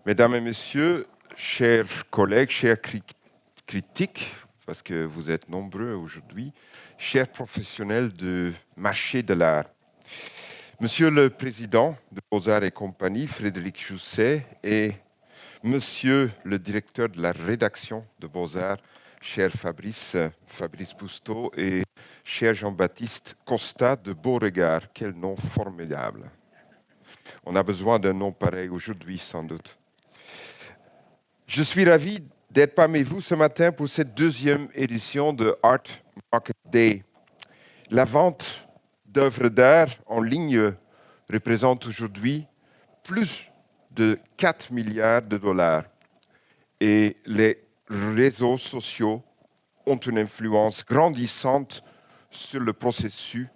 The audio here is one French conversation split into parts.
Mesdames et messieurs, chers collègues, chers critiques, parce que vous êtes nombreux aujourd'hui, chers professionnels du marché de l'art. Monsieur le Président de Beaux-Arts et Compagnie, Frédéric Jousset, et Monsieur le Directeur de la rédaction de Beaux-Arts, cher Fabrice Bousteau, et cher Jean-Baptiste Costa de Beauregard. Quel nom formidable. On a besoin d'un nom pareil aujourd'hui, sans doute. Je suis ravi d'être parmi vous ce matin pour cette deuxième édition de Art Market Day. La vente d'œuvres d'art en ligne représente aujourd'hui plus de 4 milliards de dollars et les réseaux sociaux ont une influence grandissante sur le processus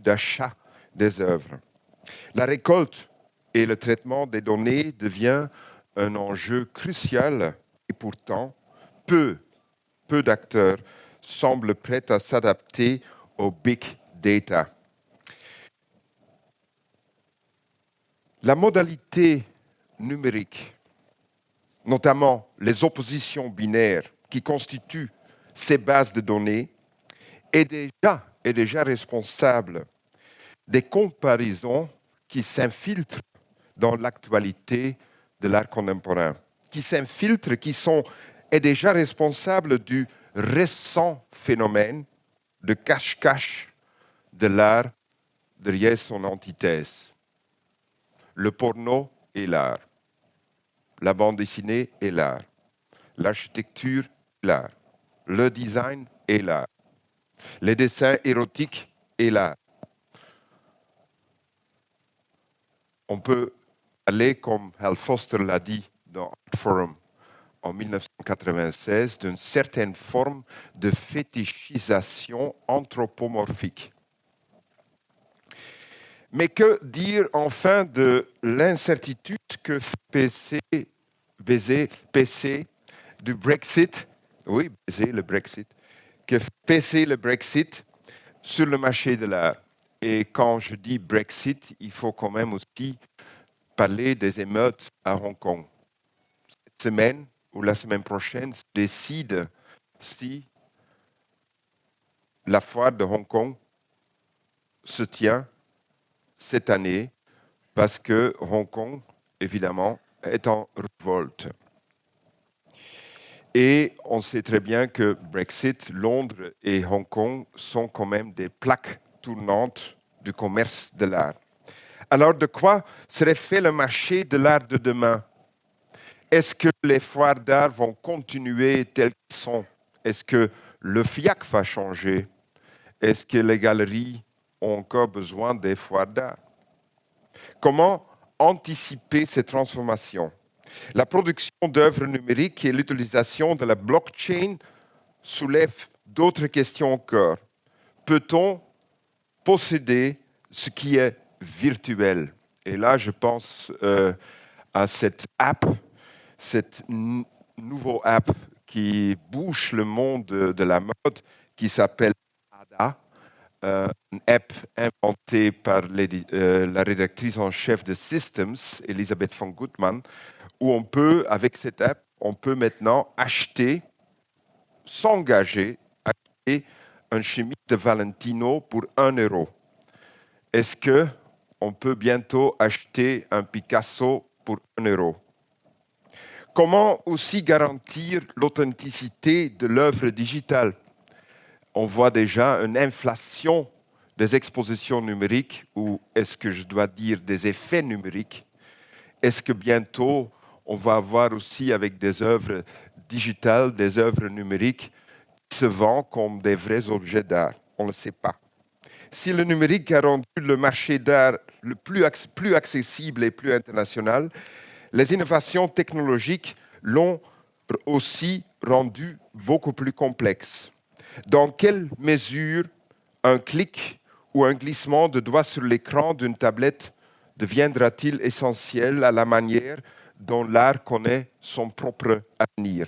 d'achat des œuvres. La récolte et le traitement des données devient un enjeu crucial et pourtant, peu d'acteurs semblent prêts à s'adapter au big data. La modalité numérique, notamment les oppositions binaires qui constituent ces bases de données, est déjà responsable des comparaisons qui s'infiltrent dans l'actualité de l'art contemporain, est déjà responsable du récent phénomène de cache-cache de l'art derrière son antithèse. Le porno est l'art, la bande dessinée est l'art, l'architecture est l'art, le design est l'art, les dessins érotiques est l'art. On peut aller, comme Hal Foster l'a dit dans Art Forum en 1996, d'une certaine forme de fétichisation anthropomorphique. Mais que dire enfin de l'incertitude que fait PC du Brexit, oui, baiser le Brexit, que fait PC le Brexit sur le marché de l'art. Et quand je dis Brexit, il faut quand même aussi parler des émeutes à Hong Kong. Cette semaine ou la semaine prochaine se décide si la foire de Hong Kong se tient cette année parce que Hong Kong, évidemment, est en révolte. Et on sait très bien que Brexit, Londres et Hong Kong sont quand même des plaques tournantes du commerce de l'art. Alors, de quoi serait fait le marché de l'art de demain? Est-ce que les foires d'art vont continuer telles qu'elles sont? Est-ce que le FIAC va changer? Est-ce que les galeries ont encore besoin des foires d'art? Comment anticiper ces transformations? La production d'œuvres numériques et l'utilisation de la blockchain soulèvent d'autres questions encore. Peut-on posséder ce qui est virtuel? Et là, je pense à cette app, cette nouveau app qui bouge le monde de la mode, qui s'appelle Ada, une app inventée par la rédactrice en chef de Systems, Elisabeth von Gutmann, où on peut, avec cette app, on peut maintenant s'engager, acheter un chemise de Valentino pour 1 euro. Est-ce qu'on peut bientôt acheter un Picasso pour 1 euro? Comment aussi garantir l'authenticité de l'œuvre digitale? On voit déjà une inflation des expositions numériques, ou est-ce que je dois dire des effets numériques? Est-ce que bientôt, on va avoir aussi avec des œuvres digitales, des œuvres numériques qui se vendent comme des vrais objets d'art? On ne le sait pas. Si le numérique a rendu le marché d'art plus accessible et plus international, les innovations technologiques l'ont aussi rendu beaucoup plus complexe. Dans quelle mesure un clic ou un glissement de doigt sur l'écran d'une tablette deviendra-t-il essentiel à la manière dont l'art connaît son propre avenir?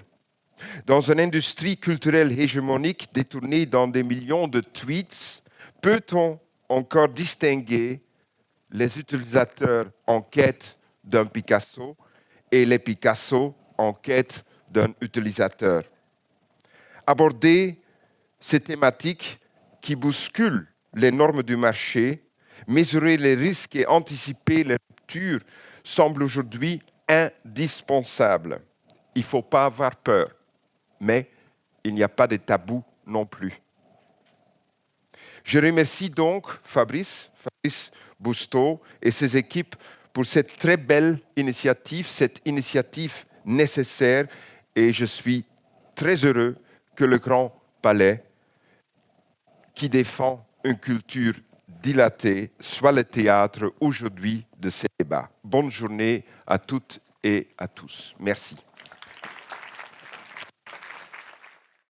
Dans une industrie culturelle hégémonique détournée dans des millions de tweets, peut-on encore distinguer les utilisateurs en quête d'un Picasso et les Picasso en quête d'un utilisateur. Aborder ces thématiques qui bousculent les normes du marché, mesurer les risques et anticiper les ruptures semble aujourd'hui indispensable. Il ne faut pas avoir peur, mais il n'y a pas de tabou non plus. Je remercie donc Fabrice Bousteau et ses équipes pour cette très belle initiative, cette initiative nécessaire, et je suis très heureux que le Grand Palais, qui défend une culture dilatée, soit le théâtre aujourd'hui de ces débats. Bonne journée à toutes et à tous. Merci.